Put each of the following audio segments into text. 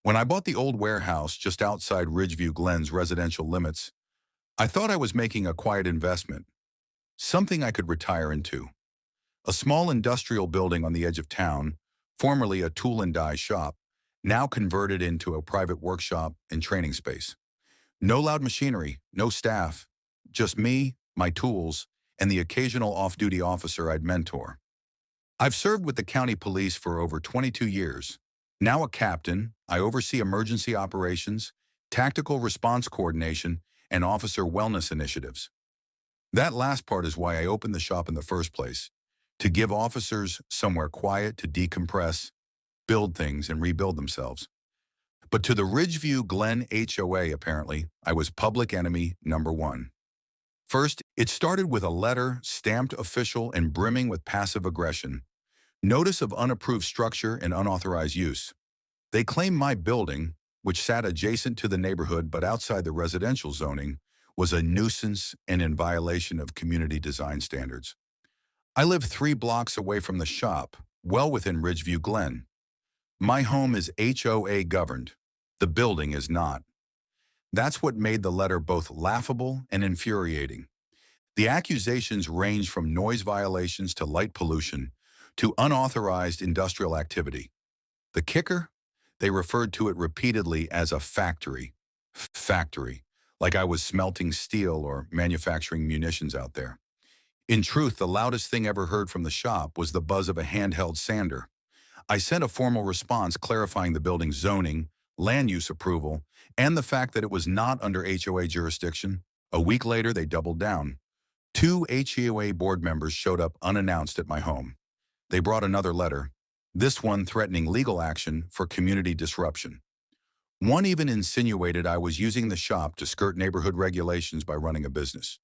When I bought the old warehouse just outside Ridgeview Glen's residential limits, I thought I was making a quiet investment, something I could retire into. A small industrial building on the edge of town, formerly a tool and die shop, now converted into a private workshop and training space. No loud machinery, no staff, just me, my tools, and the occasional off-duty officer I'd mentor. I've served with the county police for over 22 years. Now a captain, I oversee emergency operations, tactical response coordination, and officer wellness initiatives. That last part is why I opened the shop in the first place, to give officers somewhere quiet to decompress, build things, and rebuild themselves. But to the Ridgeview Glen HOA, apparently, I was public enemy number one. First, it started with a letter stamped official and brimming with passive aggression. Notice of unapproved structure and unauthorized use. They claimed my building, which sat adjacent to the neighborhood but outside the residential zoning, was a nuisance and in violation of community design standards. I live 3 blocks away from the shop, well within Ridgeview Glen. My home is HOA governed. The building is not. That's what made the letter both laughable and infuriating. The accusations range from noise violations to light pollution to unauthorized industrial activity. The kicker? They referred to it repeatedly as a factory. Factory, like I was smelting steel or manufacturing munitions out there. In truth, the loudest thing ever heard from the shop was the buzz of a handheld sander. I sent a formal response clarifying the building's zoning, land use approval, and the fact that it was not under HOA jurisdiction. A week later, they doubled down. 2 HOA board members showed up unannounced at my home. They brought another letter, this one threatening legal action for community disruption. One even insinuated I was using the shop to skirt neighborhood regulations by running a business.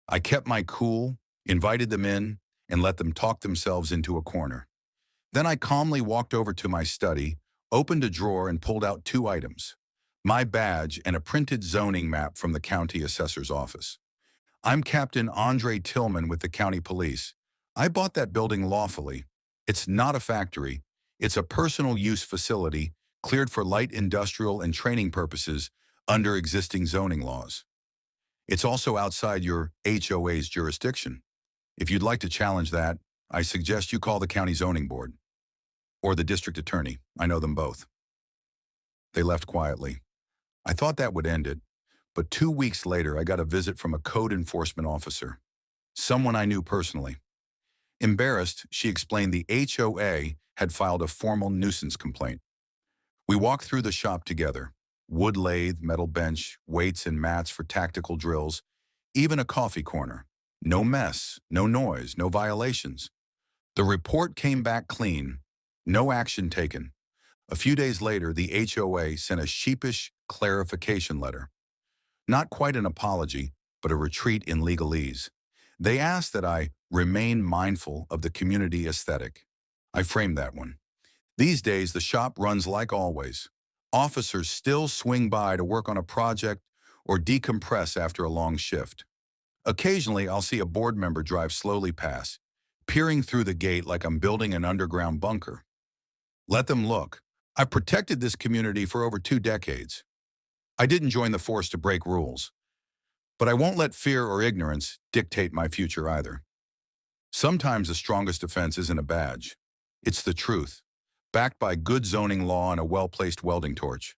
I kept my cool, invited them in, and let them talk themselves into a corner. Then I calmly walked over to my study, opened a drawer, and pulled out 2 items: my badge and a printed zoning map from the county assessor's office. I'm Captain Andre Tillman with the county police. I bought that building lawfully. It's not a factory. It's a personal use facility cleared for light industrial and training purposes under existing zoning laws. It's also outside your HOA's jurisdiction. If you'd like to challenge that, I suggest you call the county zoning board or the district attorney. I know them both. They left quietly. I thought that would end it, but 2 weeks later I got a visit from a code enforcement officer, someone I knew personally. Embarrassed, she explained the HOA had filed a formal nuisance complaint. We walked through the shop together. Wood lathe, metal bench, weights and mats for tactical drills, even a coffee corner. No mess, no noise, no violations. The report came back clean. No action taken. A few days later, the HOA sent a sheepish clarification letter. Not quite an apology, but a retreat in legalese. They asked that I remain mindful of the community aesthetic. I framed that one. These days, the shop runs like always. Officers still swing by to work on a project or decompress after a long shift. Occasionally, I'll see a board member drive slowly past, peering through the gate like I'm building an underground bunker. Let them look. I've protected this community for over 2 decades. I didn't join the force to break rules, but I won't let fear or ignorance dictate my future either. Sometimes the strongest defense isn't a badge. It's the truth, backed by good zoning law and a well-placed welding torch.